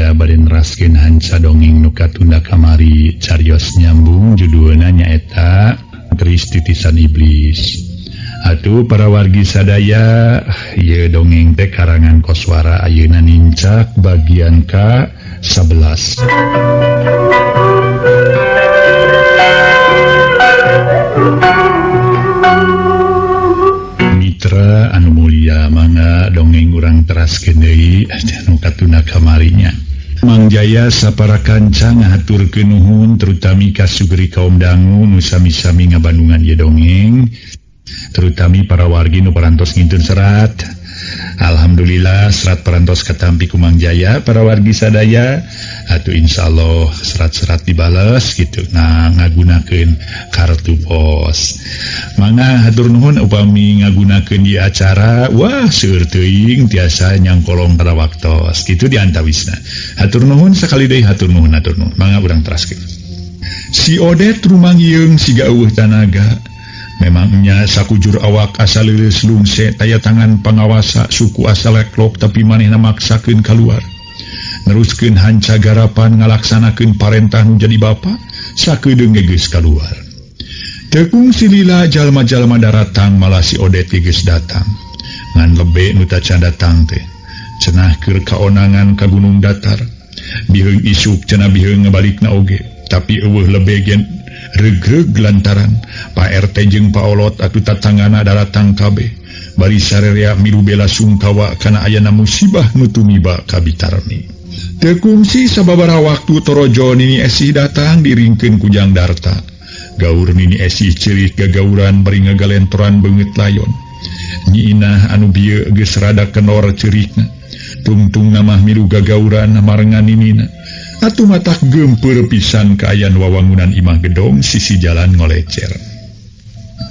Sadaya bade neraskeun hanca dongeng nu katunda kamari carios nyambung judulna nyaeta Keris Titisan Iblis. Atuh para wargi sadaya, ieu dongeng teh karangan Koswara ayeuna nincak bagian ka-11. Mitra anu mulia, mangga dongeng urang teraskeun deui anu katuna kamarinya. Mang Jaya sapara kanca ngahaturkeun nuhun terutami ka sugeri kaum dangu nu sami-sami ngabandungan ieu dongeng, terutami para wargi nu parantos ngintun serat. Alhamdulillah serat parantos katampi ku Mang Jaya para wargi sadaya. Atuh insyaallah serat-serat dibales gitu. Nah ngagunakeun kartu pos. Mangga hatur nuhun upami ngagunakeun di acara, wah seueur teuing tiasa nyangkolong para waktos. Kitu diantawisna. Hatur nuhun sakali deui hatur nuhun. Mangga urang teraskeun. Si Odet rumangieung siga eueuh tanaga. Memangnya sakujur awak asal leuleus lungse taya tangan pangawasa suku asal leklok tapi manehna maksakeun kaluar. Neruskeun hanca garapan ngalaksanakeun parentah nu jadi bapa sakedeung geus kaluar. Tekung silila jalma-jalma daratang malah si Odet geus datang. Ngan lebe nu tacan datang teh. Cenah keur kaonangan ka gunung datar. Biheung isuk cenah biheung ngabalikna oge. Tapi eueuh lebe gen regreg lantaran Pak RT jeung Pak Olot atuh tatanggana daratang kabeh bari sarerea milu bela sungkawa kana ayana musibah nu tumiba ka Bitarmi. Teu kungsi sababaraha waktu torojo Nini Esih datang diringkeun ku Jang Darta. Gaur Nini Esih ceurik gagauran bari ngagalentoran beungeut layon. Nyi Inah anu bieu geus rada kenor ceurikna. Tungtung namah milu gagauran marengan ninina. Atuh matak gempeur pisan kaayan wawangunan imah gedong sisi jalan ngolecer.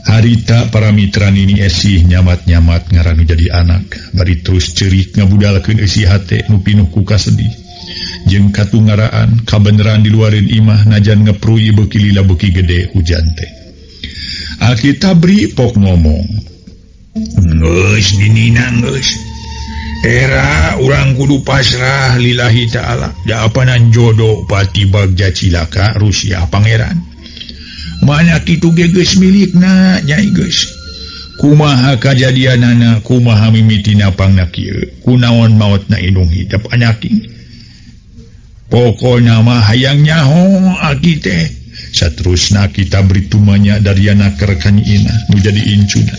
Harita para mitra Nini Esih nyamat-nyamat ngaranu jadi anak, bari terus ceurik ngabudalkeun eusi hate nu pinuh ku kasedih. Jeung katungaraan kabeneran di luareun imah najan ngeprui beuki lila beuki gede hujan teh. Aki Tabri pok ngomong, "Geus Ninina geus. Era urang kudu pasrah lillahi ta'ala. Jaapanan jodoh pati bagja cilaka Rusia pangeran. Mana kitu ge geus milikna Nyai geus. Kumaha kajadianana, kumaha mimitina pangna kieu, kunaon maotna indung hidup anaki. Pokona mah hayang nyaho aki teh." Saterusna kita beri tumanya dari anak kerekan Nyi Inah nu jadi incuna.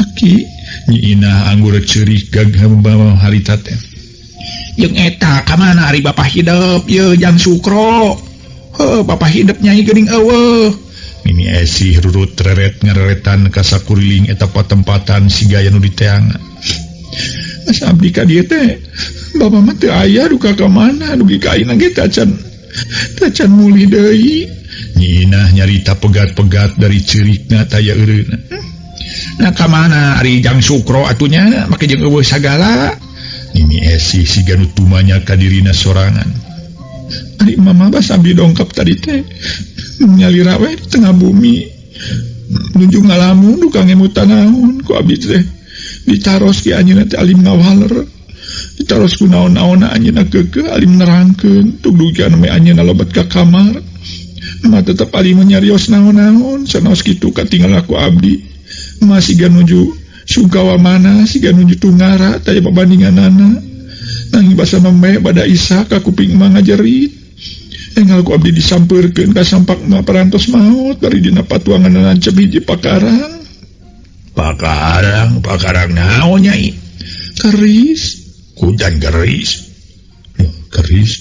"Aki," Nyi Inah anggur ceurik gagah membawa harita teh. "Jeung eta ka mana ari Bapa hidup ye Jang Sukro? Heuh Bapa hidup Nyai geuning eueuh." Nini Esih rurut reret ngareretan ka sakuriling eta patempatan siga anu diteangna. "Asa abdi ka dieu teh. Bapa mah teu aya duka ka mana dugi ka ayeuna ge tacan muli deui." Nyi Inah nyarita pegat-pegat dari ceurikna taya eureuna. "Nah ka mana ari Jang Sukro atunya make jeung eueuh sagala?" Nini Esih siga nu tumanya ka dirina sorangan. "Ari mama bas abdi dongkap tadi teh nyalira we di tengah bumi. Nuju ngalamun duka ngemutan naon ku abdi teh. Ditaros ki anjeunna teh alim ngawaler. Ditaros ku naon-naonna anjeunna keukeuh alim nerangkeun tug dugian me anjeunna lobet ka kamar. Mah tetep alim nyarios naon-naon sanaos kitu katinggal aku abdi. Masih gak nuju sungkawa mana siga nuju tunggara taya pabandinganana. Nanging basa meme pada isa ka kuping emang ngajerit. Enggal ku abdi disampeurkeun ka sampak mah parantos maot bari dina patuangan nancep hiji pakarang. Pakarang naon Nyai?" "Keris." "Kujan keris?" "Keris.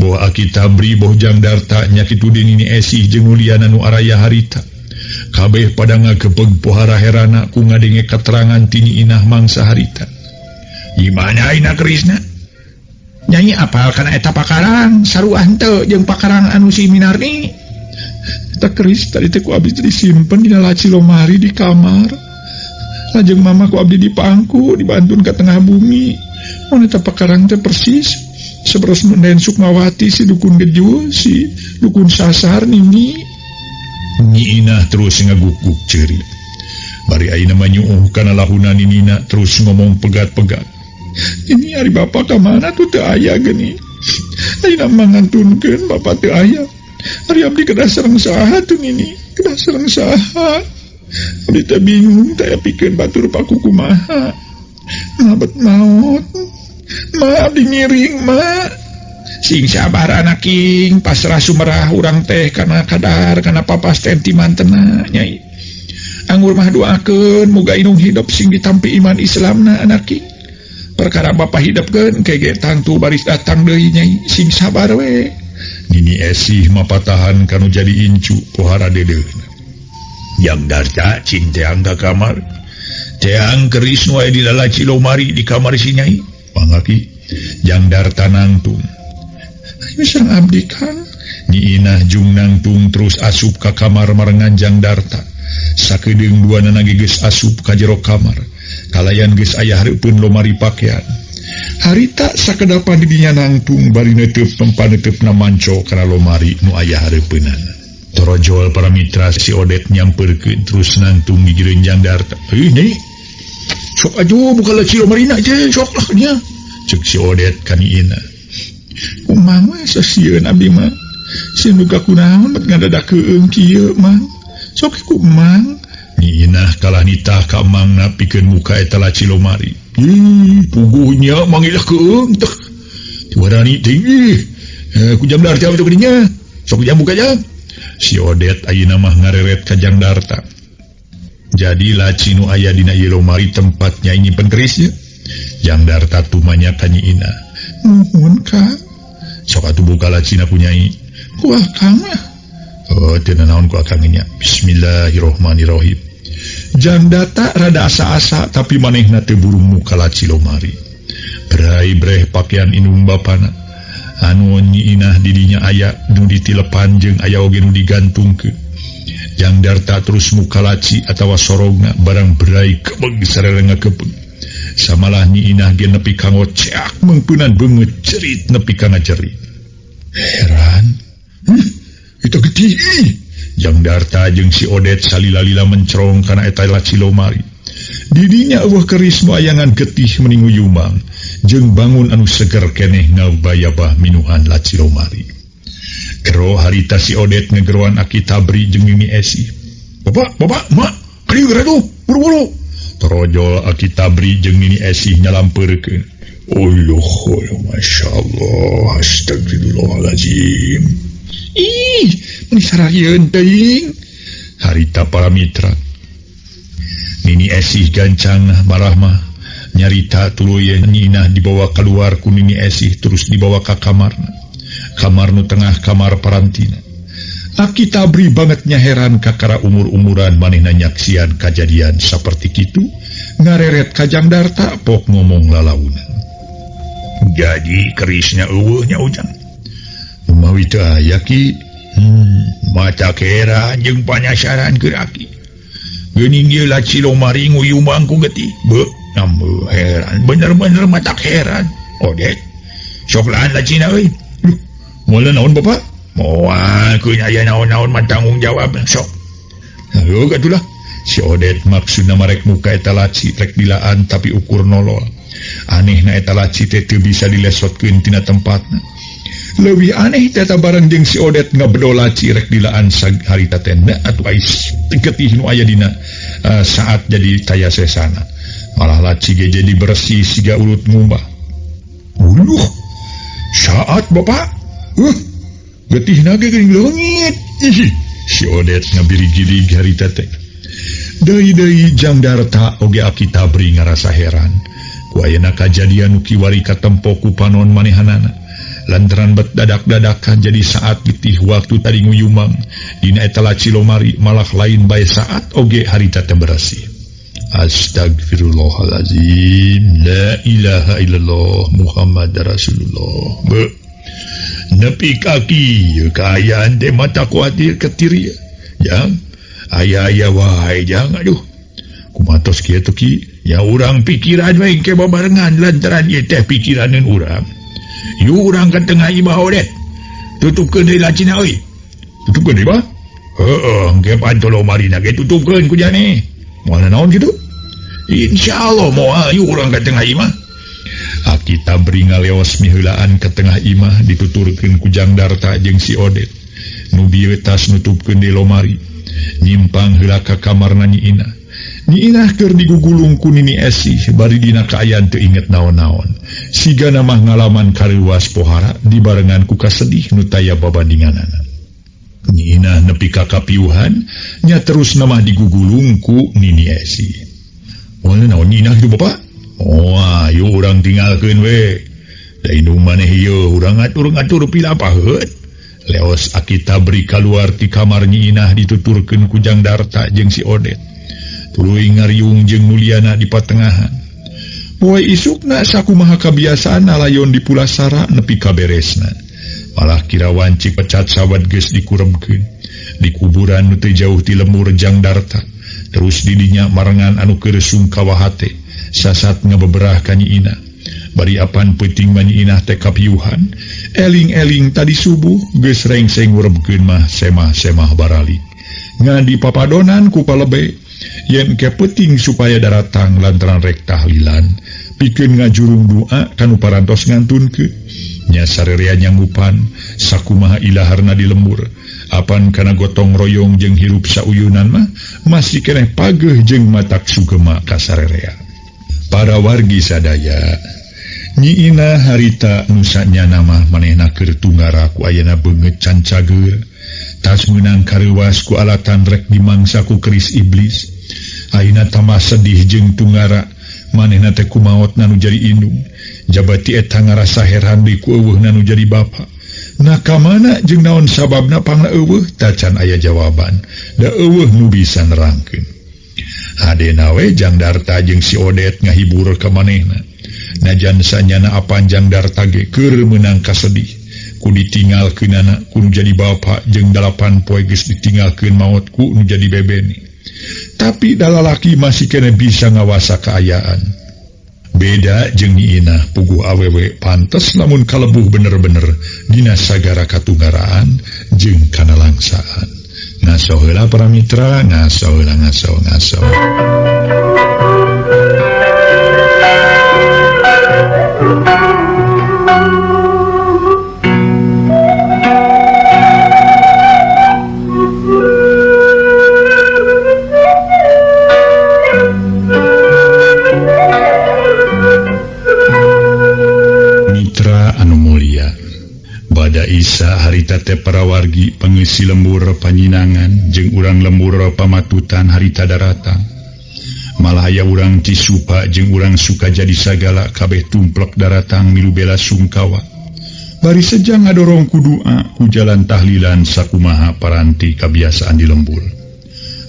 Boh Aki Tabri boh Jang Darta nya kitu di Nini Esih jeung nuliana nu araya harita. Kabeh pada ngagepeg pohara herana ku ngadenge keterangan ti Nyi Inah mangsa harita." "Gimana ayeuna kerisna?" "Nyai apal kana eta pakarang saruah henteu jeung pakarang anu si Minarni." "Eta keris tadi teh ku abdi disimpen dina laci lomari di kamar. Lajeng mama ku abdi dipangku dibantun ka tengah bumi. Mun eta pakarang teh persis saberos Menden Sukmawati si dukun Geju si dukun Sasar Nini." Nyi Inah terus ngaguk-guk ceurik. Bari ayeuna mah nyuuh kana lahuna Ninina terus ngomong pegat-pegat. "Ini ari Bapa ka mana tuh teu aya geuning. ayeuna mangantunkeun Bapak teu aya. Ari abdi kedah sareng saha teu ini? Kedah sareng saha? Abdi teh bingung teh pikeun batur paku kumaha. Ngabet maot. Ma abdi miring, Ma. Sing sabar anak king, pasrah sumerah urang teh kana kadar kana papas teh ti mantena nyai. Anggur mah doakeun muga inung hidup sing ditampi iman Islamna anak king. Perkara Bapak hidupkeun kege tangtu baris datang deui nyai, sing sabar we. Nini Esih mapatahan kanu jadi incu pohara dedeuna. Yang darta cinteang ka kamar. Teang keris nu aya di lalaci lomari di kamar si nyai. Pangaki Jang Darta nangtung. Ayo sang abdi Kang. Nyi Inah jung nangtung terus asup ka kamar marengan Jang Darta. Sakedeung duana geus asup ka jero kamar. Kalayan geus aya hareupeun lomari pakaian. Harita sakedapan di dinya nangtung bari neuteuf pempaneuteupna manco kana lomari nu aya hareupeunana. Torojol para mitra si Odet nyamperkeun terus nangtung di jero Jang Darta. Nyai, sok ajo buka laci lomarina je, sok lah nya. Cek si Odet ka Nyi Inah. Kumaha mah sasieun abdi mah. Sinuga kunaon bet ngadadakeun kieu mah. Sok ku mang. Nyi Inah kalah nitah ka mangna pikeun muka eta laci lomari. Puguhnya mangilah keung teh. Tiwarani tinggi. Ku Jang Darta itu gedinya. Sok jam buka jam. Si Odet ayeuna mah ngareret ka Jang Darta. Jadi laci nu aya dina ieu lomari tempat nyai nyimpen kerisnya. Jang Darta tumanya ka Nyi Inah. Nuhun Kang. Sok atuh buka lacina ku nyai. Ku Akang mah. Oh, teu naon ku Akang nya. Bismillahirrahmanirrahim. Jang Darta rada asa-asa tapi manehna teu buru muka laci lomari. Berai breh pakaian inung bapana. Anu Nyi Inah didinya aya nu ditilepan jeung aya oge nu digantungkeun. Jang Darta terus muka laci atawa sorogna barang berai kebeg sarerengakeun. Samalah Nyi Inah ge nepi ka ngoceak mengpeunan beungeut cerit nepi ka ngajerit. Heran. Itu gede. Jang Darta jeung si Odet salila-lila mencerong kana eta laci lomari. Didinya eueuh keris nu ayangan getih mending uyumang jeung bangun anu seger keneh ngabayabah minuhan laci lomari. Kero harita si Odet ngegeroan Aki Tabri jeung Nini Esih. Bapak, mak, ayo ratu, buru-buru. Torojol Aki Tabri jeung Nini Esih nyalampeurkeun. Masya Allah, astagfirullahaladzim. Ih, meni sararieun teuing. Harita para mitra. Nini Esih gancang marah mah nyarita tuluy Nyi Inah dibawa keluar ku Nini Esih terus dibawa ka kamarna. Kamar nu tengah kamar parantina. Aki Tabri bangetnya heran kakara umur-umuran manehna nyaksian kajadian saperti kitu. Ngareret ka Jang Darta pok ngomong lalaunan. Jadi kerisnya eueuhnya ujang. Umawi teu aya ki. Mata kera jeung panyasaran keur Aki. Geuning ieu laci lomari nguyumang ku getih. Beuh, ameuh heran. Bener-bener mata heran. Odet. Sok laan lacina euy. Moal naon Bapak? Moal ku aya naon-naon mah tanggung jawab sok. Ayo gatulah. Si Odet maksudna marek muka eta laci rek dilaan tapi ukur nolol. Anehna eta laci teh teu bisa dilesotkeun tina tempatna. Leuwih aneh teta bareng jeung si Odet ngabedol laci rek dilaan harita teh atuh ais getih nu aya dina saat jadi taya sesana. Malah laci ge jadi bersih siga ulut ngumbah. Uluh. Saat Bapak. Getihna ge geuning leungit. Si Odet ngabiri-girig harita teh. Deui-deui Jang Darta oge Aki Tabri ngarasa heran. Ku ayeuna kajadian nu kiwari katempo ku panon manehanana. Lantaran bet dadak-dadakan jadi saat getih waktu tadi nguyumang dina eta laci lomari malah lain bae saat oge harita teh bersih. Astagfirullahalazim. La ilaha illallah Muhammad Rasulullah. Nepi kaki kaayaan teh mata kuatir ketiri. Jang aya wae Jang aduh. Kumatos kieu teh ki ya urang pikiran we engke babarengan lantaran ieu teh pikiraneun urang. Yu urang ka tengah imah Odet. Tutupkeun deui lacina euy. Tutupkeun deui bah? Heeh, engke pantol lomarina ge tutupkeun ku jane. Moal naon kitu? Insyaallah moal yu urang ka tengah imah. kita beri ngaleos mihulaan ke tengah imah dituturkeun ku Jang Darta jeung si Odet. Nu bieu tas nutupkeun di lomari. Nyimpang heula ka kamarna Nyi Inah. Nyi Inah keur digugulung ku Nini Esi bari dina kaayaan teu inget naon-naon. Sigana mah ngalaman kareuwas pohara dibarengan ku kasedih nu taya babandinganana. Nyi Inah nepi ka kapiuhan nya terus nama digugulung ku Nini Esi. Moal naon Nyi Inah kitu Bapak? Oh, ayo urang tinggalkeun we. Da indung maneh ieu urang ngatur-ngatur pila paheut. Leos akita beri kaluar ti kamar Nyi Inah dituturkeun ku Jang Darta jeung si Odet. Tuluy ngariung jeung Mulyana di patengahan. Poe isukna sakumaha kabiasaan layon di pulasara nepi ka beresna. Malah kira wancik pecat sawat geus dikurebkeun. Di kuburan nu teu jauh ti lembur Jang Darta. Terus didinya marengan anu keur sungkawa hate. Sasat ngabeberah ka Nyi Inah. Bari apan peuting Nyi Inah teh kapiuhan, eling-eling tadi subuh geus rengseng ngurebkeun mah semah-semah baralik. Ngadi papadonan ku palebe yen ke peuting supaya daratang lantaran rek tahlilan, pikeun ngajurung doa kanu parantos ngantunkeun. Nya sarerea nyanggupan sakumaha ilaharna di lembur. Apan kana gotong royong jeung hirup sauyunan mah masih keneh pageuh jeung matak sugema ka sarerea. Para wargi sadaya, Nyi Inah harita nusanya nama manehna keur tunggara ku ayana beungeut can cager, tas meunang kareuwas ku alatan rek dimangsa ku keris iblis. Ayeuna tambah sedih jeung tunggara manehna teh kumaotna nu jadi indung, jabati eta ngarasa heran deui ku eueuhna nu jadi bapa. Nah kamana jeung naon sababna pangna eueuh tacan aya jawaban, da eueuh nu bisa nerangkeun. Hadena we Jang Darta jeung si Odet ngahibur ka manehna. Najan sanyana apan Jang Darta ge keur meunang kasedih ku ditinggalkeunana ku nu jadi bapa jeung 8 poe geus ditinggalkeun maot ku nu jadi bebeni. Tapi dalalaki masih kena bisa ngawasa kaayaan. Beda jeung Nyi Inah puguh awewe pantes lamun kalebuh bener-bener dina sagara katunggaraan jeung kana langsaan. Ngaso heula para mitra, ngaso heula ngaso. Mitra anu mulia, bada Isa harita teh para wargi pengisi lembur panyinangan jeung urang lembur pamatutan harita daratang. Malah aya urang Cisupa jeung urang Sukajadi sagala kabeh tumplek daratang milu bela sungkawa. Bari sejang ngadorong ku doa ku jalan tahlilan sakumaha paranti kabiasaan di lembur.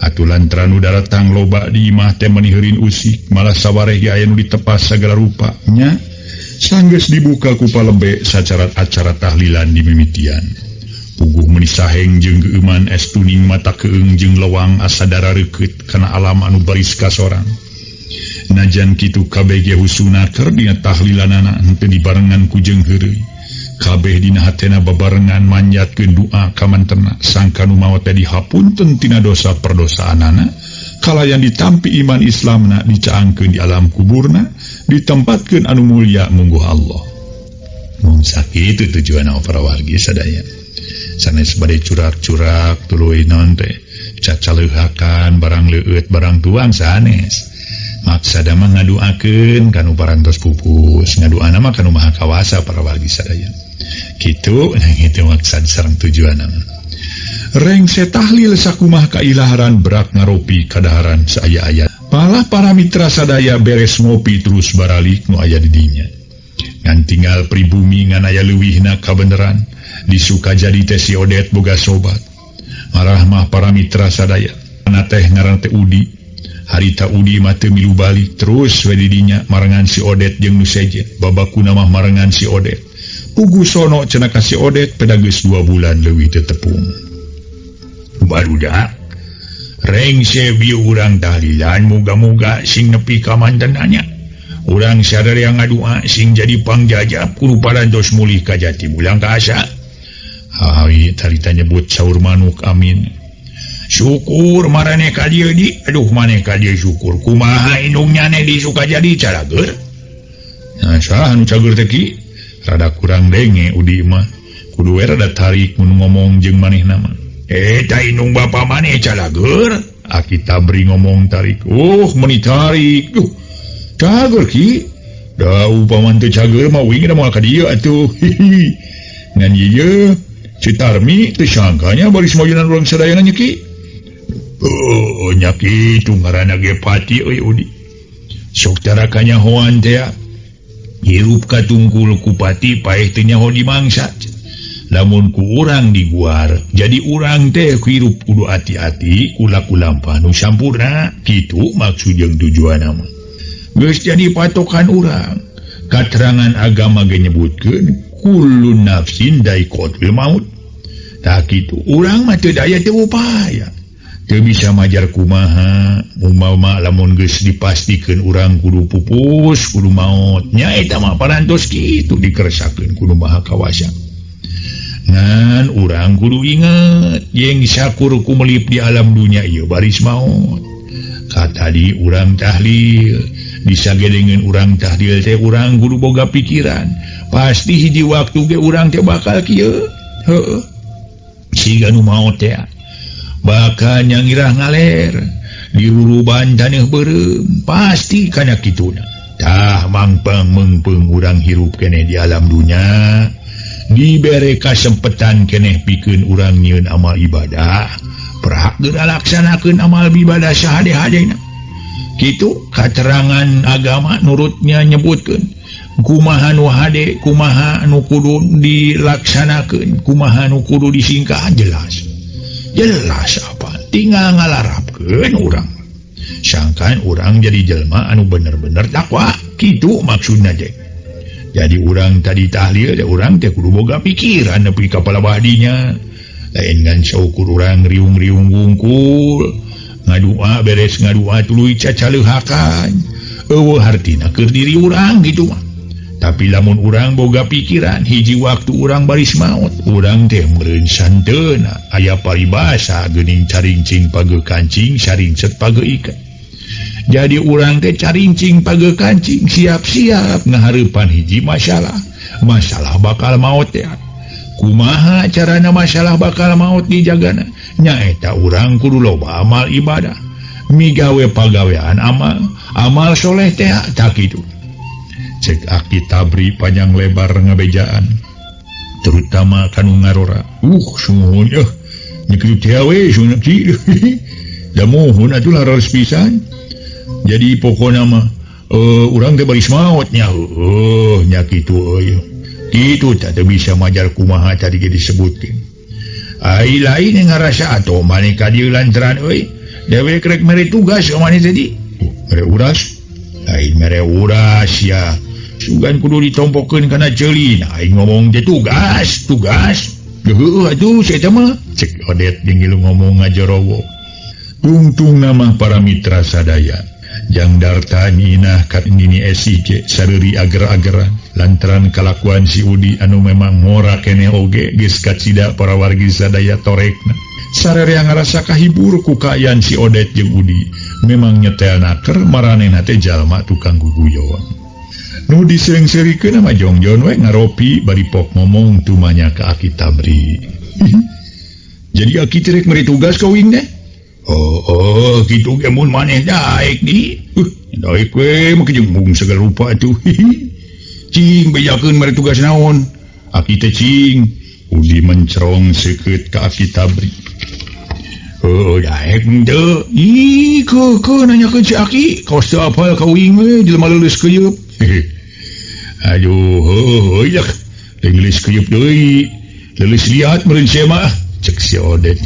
Atuh lantaran nu daratang loba di imah teh meniheurin usik, malah sawareh aya nu ditepas sagala rupa nya. Sanggeus dibuka ku palebe sacarat acara tahlilan di mimitian. Puguh meuni saheng jeung geuman estuning mata keung jeung lewang asa darareukeut kana alam anu baris kasorang. Najan kitu kabeh ge husuna keur dina tahlilanana henteu dibarengan ku jeung heureuy. Kabeh dina hatena babarengan manjatkeun doa ka mantenna sangka nu maot teh dihapunten tina dosa perdosaanana. Kalayan ditampi iman Islamna dicaangkeun di alam kuburna, ditempatkeun anu mulia mungguh Allah. Mun sakitu tujuanna para wargi sadaya. Sanes bade curak-curak tuluy naon teh cacaleuhakan barang leueut barang tuang sanes. Maksada mah ngaduakeun kanu parantos pupus, ngaduana mah kanu maha kawasa para wargi sadaya. Kitu itu maksud sareng tujuanna. Rengse tahlil sakumah kailaharan berak ngaropi kadaharan saaya-aya. Malah para mitra sadaya beres ngopi terus baralik nu aya di dinya. Ngan tinggal pribumi ngan aya leuwihna kabeneran. Disuka jadi teh si Odet boga sobat. Marah mah para mitra sadaya. Ana teh ngaran teh Udi. Harita Udi mah teu milu balik terus we di dinya marengan si Odet jeung nu sejen. Babakuna mah marengan si Odet. Pugu sono cenah ka si Odet peda geus 2 bulan leuwih teu tepung. Barudak rengse bieu urang tahlilan moga-moga sing nepi ka mantenanya. Urang sadaya ngadua sing jadi pangjajab kudu parantos mulih ka jati bulang ka asa. Hawi tarita nyebut saur manuk amin. Syukur marane ka dieu di. Aduh maneh ka dieu syukur. Kumaha indungnya ne di Sukajadi carageur. rada kurang denge Udi mah kudu rada tarik ngomong jeung maneh nama inung Bapak maneh calager kita beri ngomong tarik meni tarik cager ki da upaman teu cager mah wing moal ka dieu atuh ngan ieu Citarmi teu sangkanya bari semojonan urang sadayana nya ki nya kitu ngaranna ge pati euy Udi sok tarakanya hoan teh hirup katungkul kupati paeh teu nyaho di mangsa lamun ku urang diguar jadi urang teh hirup kudu hati-hati kula lampah nu sampurna kitu maksud jeung tujuan nama geus jadi patokan urang katerangan agama ge nyebutkeun kullu nafsin da'iqatul maut tah kitu urang mah teu daya teu upaya teu bisa majar kumaha umpama lamun geus dipastikeun urang kudu pupus kudu maot nya eta mah parantos kitu dikeresakeun kudu Maha Kawasa ngan urang kudu inget yang syakur kumelip di alam dunia ieu baris maot kata di urang tahlil disagedengeun urang tahlil teh urang kudu boga pikiran pasti hiji waktu ge urang teh bakal kieu heueuh siga nu maot teh bakal nyangirah ngaler diruruban taneuh beureum pasti kana kituna tah mangpang mengpeung urang hirup keneh di alam dunya dibere kasempetan keneh pikeun urang nyieun amal ibadah perak geura laksanakeun amal ibadah sahade-hadena kitu katerangan agama nurutnya nyebutkeun kumaha nu hade kumaha nu kudu dilaksanakeun kumaha nu kudu disingkah jelas apa tinggal ngalarapkeun urang sangkan urang jadi jelma anu bener-bener takwa kitu maksudna teh jadi urang tadi tahlil da urang teh kudu boga pikiran nepi ka palabah dinya lain ngan saukur urang riung-riung wungkul ngadua beres ngadua tuluy cacaleuhakan eueuh hartina keur diri urang gitu mah tapi lamun urang boga pikiran hiji waktu urang baris maot urang teh meureun santeuna aya paribasa geuning carincing page kancing saringset page ikan jadi urang teh carincing page kancing siap-siap ngahareupan hiji masalah bakal maot teh kumaha carana masalah bakal maot dijagana nyaeta urang kudu loba amal ibadah migawe pagawean amal soleh teh tak kitu cek aki tabri panjang lebar ngabejaan terutama kanu ngarora sumuhun nyekitu teh we sunna ki da mohon atuh laras pisan jadi pokona mah urang teh baris maot nya nya kitu euy kitu teh bisa majar kumaha tadi ge disebutkeun ai lain ngarasa atuh maneh ka dieu lantaran euy dewek rek mere tugas maneh tadi mere uras lain mere uras ya sugan kudu ditompokeun kana ceulin aing ngomong teh tugas heuh atuh saya mah cek Odet dingilu ngomong ngajorowo tungtung nama para mitra sadaya jang darta nyinah kat nini SIJ sareri ager-ageran lantaran kalakuan si Udi anu memang ngora keneh oge geus kacida para wargi sadaya torekna sarere ngarasa kahibur ku kaayaan si Odet jeung Udi memang nyetelnaker maranehna teh jalma tukang guguyon nu disering-serikeun sama jongjon we ngaropi bari pok ngomong tumanya ka Aki Tabri jadi Aki terek meri tugas ka wing deh kitu ge mun maneh daek di daek we make jeung segala rupa atuh cing bejakeun meri tugas naon Aki teh cing Udi mencerong seukeut ka Aki Tabri daek teu ke nanyakeun si Aki kaos teu apal ka wing we jelema leuleus keuyeub aduh yak leuleus keuyeub deui leuleus liat meureun sia mah cek si Odet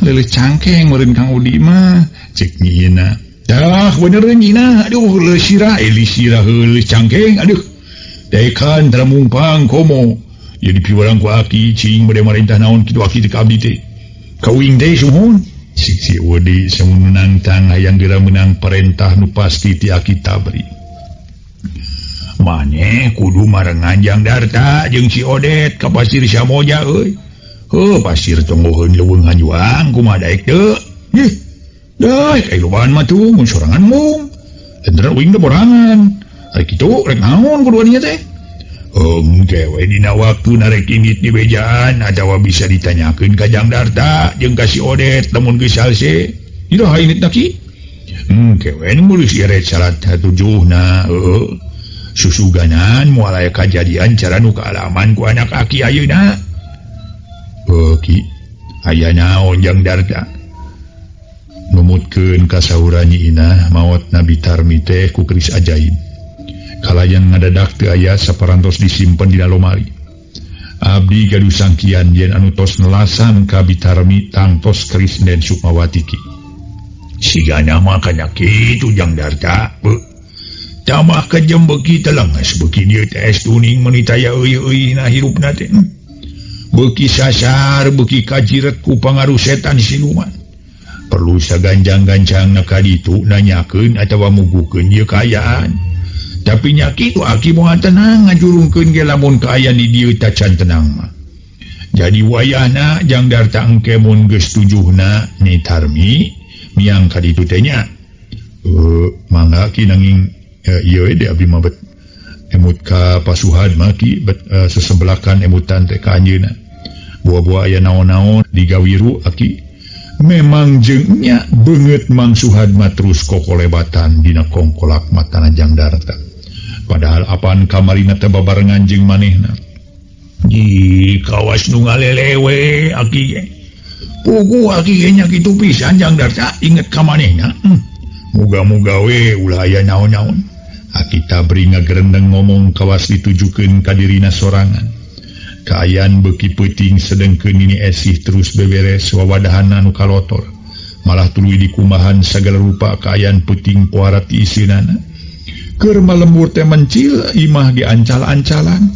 leuleus cangkeng meureun Kang Udi mah cek nyina dah bener nyina aduh leuleus sirah leuleus cangkeng aduh daekan tara mumpang komo jadi piurang ku Aki cing bade marentah naon kitu Aki teh ka abdi teh kawing teh sumohon si Udi samun nantang hayang geura menang perintah nu pasti ti Aki Tabri maneh kudu marengan jang darta jeung si Odet ka pasir Samoja euy pasir tonggoheun leuweung hanjuang kumaha daek teu daek ai lobaan mah tuh mun sorangan mung lantaran uing teh borangan kitu rek naon kudu nya teh kewe dina waktu narek ingit di bejaan atawa bisa ditanyakeun ka Jang Darta jeung ka si Odet lamun geus salse iraha init naki kewe nulis iret salat 7na susuganan moal aya kajadian cara nu kaalaman ku anak aki ayeuna ki aya naon Jang Darta numutkeun kasauran Nyi maot Nabi Tarmi teh ku keris ajaib kalayan ngadadak teu aya saparantos disimpen di lemari abdi gaduh sangkian yen anu tos nelasan ka Bitarmi tangtos keris den Sukmawati ki sigana mah kana kitu Jang Darta tamah ka jem beuki telenges beuki dieu teh tuning menitaya euy-euy hirupna teh beuki sasar beuki kajiret ku pangaruh setan siluman perlu saganjang-gancangna ka ditu nanyakeun atawa mugukeun ieu kaayaan tapi nyaki itu aki moal tenang ngajurungkeun ge lamun kaayaan di dieu tacan tenang mah jadi wayahna Jang Darta engke mun geus tujuhna Nyai Tarmi miang ka ditu teh nya mangga ki nanging ieu de abdi mah bet emut ka pasuhan mah ki bet sesebelakan emutan teh ka anjeunna buah-buah aya naon-naon digawiru aki memang jengnya beungeut Mang Suhad mah terus kokolebatan dina kongkolak matana Jang Darta padahal apaan kamarina teh babarengan jeung manehna di kawas nu ngalelewe aki pugu aki nya kitu pisan Jang Darta inget ka manehna muga-muga we ulah aya naon-naon aki tabri ngagerendeng ngomong kawas ditujukeun ka dirina sorangan kaayaan beuki peuting sedengkeun Nini Esih terus beberes wawadahan anu kalotor malah tuluy dikumahan sagala rupa kaayaan peuting poara ti isinana keur malembur teh mencil imah diancal-ancalan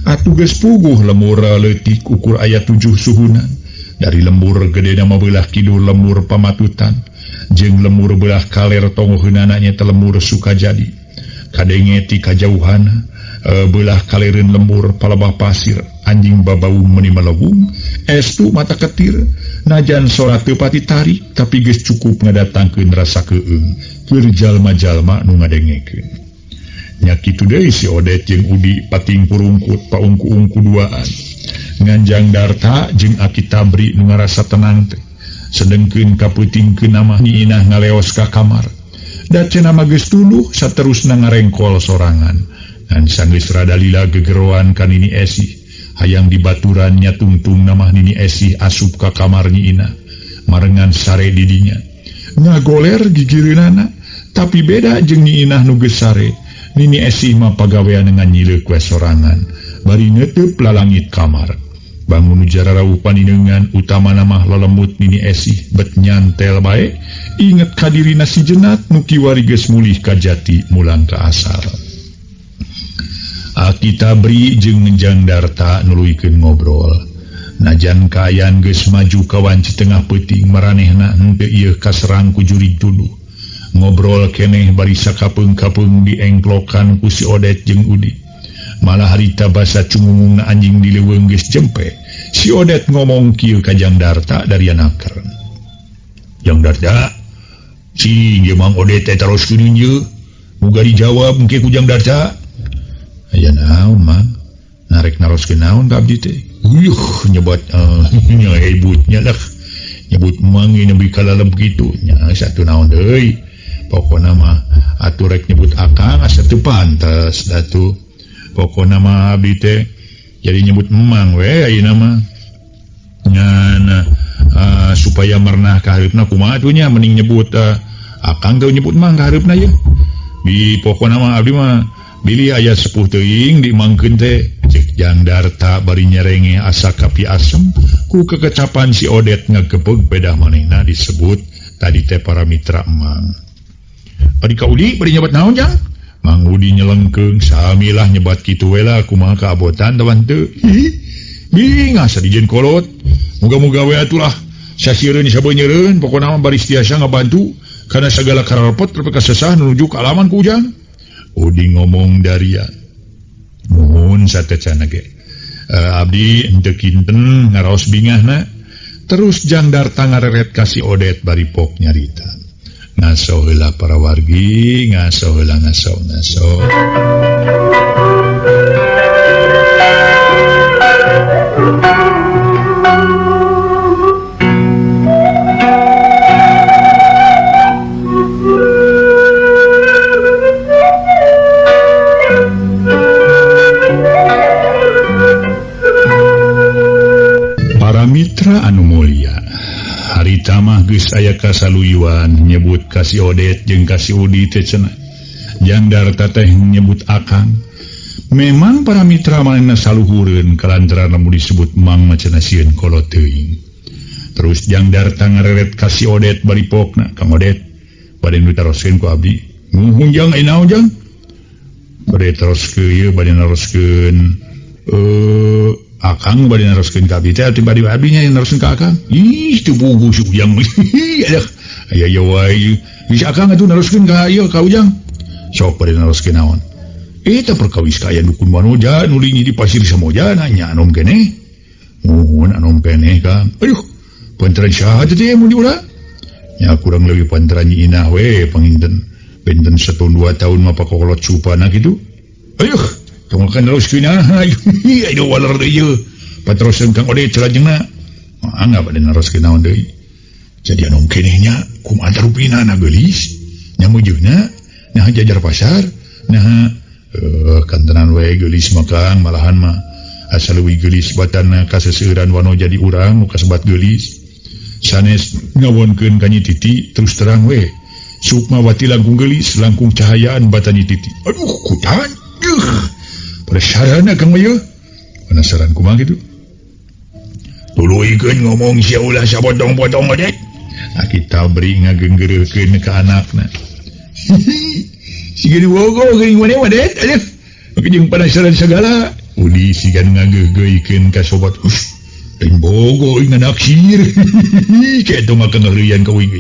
atuh geus puguh lembur leutik ukur aya 7 suhunan dari lembur gede nama belah kidul lembur Pamatutan jeung lembur belah kaler tongoheunana nya teh lembur Sukajadi kadenge ti kajauhan belah kalereun lembur Palebah Pasir anjing babau meuni melewung estu mata ketir najan sorat teu pati tarik tapi geus cukup ngadatangkeun rasa keueung keur jalma-jalma nu ngadengekeun nya kitu deui si Odet jeung Udi pating purungkut paungku-ungku duaan ngan Jang Darta jeung Aki Tabri nu ngarasa tenang teh sedengkeun kapeutingkeun nama Nyi Inah ngaleos ka kamar da cenah mah geus tuluh saterusna ngarengkol sorangan dan sanggeus rada lila gegeroan ka Nini Esih hayang dibaturan nya tungtung nama Nini Esih asup ka kamar Nyi Inah marengan sare didinya ngagoler gigireunana tapi beda jeung Nyi Inah nu geus sare Nini Esih mah pagawean dengan nyileuk we sorangan bari neuteup lalangit kamar bangun jararauh paninengan utamana mah lelembut Nini Esih bet nyantel bae inget ka dirina si Jenat nu kiwari geus mulih ka jati mulang ka asal Aki Tabri jeung Jang Darta nuluykeun ngobrol najan kaayaan geus maju kawan citengah peuting maranehna henteu ieu kaserang ku jurig tuluh ngobrol keneh bari sakapeung-kapeung diengklokan ku si Odet jeung Udi malah harita basa cungungna anjing di leuweung geus jempe si Odet ngomong kieu ka Jang Darta dari anaker Jang Darta si Mang Odet teh teruskeun ieu muga dijawab engke ku Jang Darta aya naon mah narek naroskeun naon ka abdi teh nyebat nya hebutnya lah nyebut mangi nepi kalalem kitu nya satu naon deui pokona mah atuh rek nyebut akang asa teu pantes datu pokona mah abdi teh jadi nyebut emang we ayeuna mah nyana supaya merenah ka hareupna kumaha atuh nya mending nyebut akang teu nyebut mang ka hareupna ye di pokona mah abdi mah bilih aya sepuh teuing dimangkeun teh cek Jang Darta bari nyerenge asa kapi asem ku kekecapan si Odet ngagebeg pedah manehna disebut tadi teh para mitra emang bari ka Udi bari nyebat naon Jang Mang Udi nyelengkeung samilah nyebat kitu we lah kumaha kaabotan tawan teu bingung asa dijen kolot muga-muga we atulah sasiereun sabeunyereun pokona mah bari tiasa ngabantu kana sagala karepot tepi kasesah nuju ka alaman ku Ujang Udi ngomong daria mohon satecana ge abdi henteu kinten ngaraos bingahna terus Jang Darta ngareret ka si Odet bari pok nyarita ngaso heula para wargi, ngaso heula ngaso. Para mitra anu mulia, harita mah geus aya kasaluyuan nyebut kasih Odet jeung kasih Udi teh cenah. Jang Darta teh nyebut Akang. Memang para mitra manehna saluhureun kalantaran lamun disebut Mang cenah sieun kolot teuing. Terus Jang Darta ngareret kasih Odet bari pokna, Kang Odet, bade nu taroskeun ku abdi. Nuhun Jang, aya naon Jang? Bade teroskeun ieu, bade naroskeun Akang bade naroskeun ka abdi teh tibadi abdinya yang naroskeun ka Akang. Ih, teu bugu si Ujang. Aya wae. Bisa Akang atuh naroskeun ka ieu ka Ujang. Sok bade naroskeun naon? Eta perkawis ka aya dukun Wanoja nu lingi di Pasir Samojana nya anom keneh. Muhun anom keneh Kang. Aduh, pantaran saha teh mun diulah? Nya kurang leuwih pantaran Nyi Inah we panginten. Benten 1-2 tahun mah pakolot supana kitu. Aduh, tong kan naroskeun ah. Aduh waler deui ieu. Patroseun Kang Odet celajengna. Mangga bade naroskeun naon deui. Jadi anom keneh nya kumaha rupina na geulis. Nya mujugna nah jajar pasar, nah kantenan we geulis makang malahan mah asal leuwih geulis batana kaseseueuran Wanoja di urang nu kasebat geulis. Sanes ngawonkeun ka Nyi Titi terus terang we. Sukma wati langkung geulis, langkung cahayaan bata Nyi Titi. Aduh, kutaan. Penasaran Kang Mayu. Penasaran kumaha kitu? Tuluikeun ngomong sia ulah sabotong-potong Odet. Kita beri ngageunggeurekeun ka anakna. Siga diwogo geuning maneh Odet. Aduh. Maka jeung penasaran segala. Udi sigan ngageugeuikeun ka sobat. Lain bogo ing naksir. Kaetu mah kangeureuyan ka uing.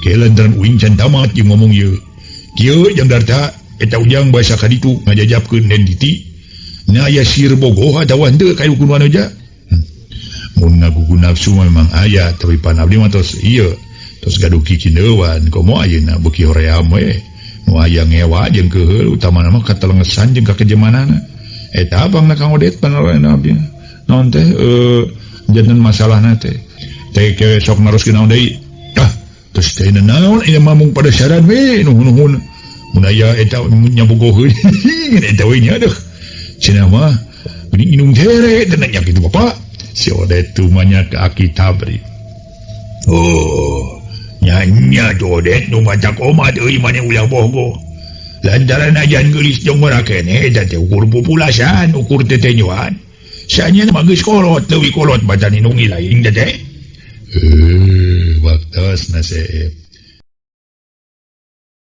Kelantaran uing can tamat jeung ngomong ieu. Kieu Jang Darta eta Ujang basa ka ditu ngajajabkeun Den Titi. Nya aya sir bogoh atawa henteu ka dukun Wanoja. Mun ngagugu nafsu memang aya tapi pan abdi mah tos ieu. Tos gaduh kikineuan komo ayeuna beuki hoream we. Nu aya ngewa jeung keheul utamana mah katelengesan jeung kakejemanana. Eta abangna Kang Odet panorana abdi. Naon teh janten masalahna teh. Teh ke sok naroskeun naon deui? Tah, tos teh naon ieu mah mung pada saran we nuhun-nuhun. Mun aya eta nyabogoheun. Eta we nya aduh. Cenah mah geuning inung tere teh nya kitu Bapak. Si Odet tu manya ke Aki Tabri. Oh, nyanya Odet nu macak omat euy maneh ulah bogo. Lantaran ajan geulis jeung meureun keneh eta teh ukur populasan, ukur tetenyoan. Sanya mah geus kolot leuwih kolot badan inung ilaing teh. Waktosna Seep.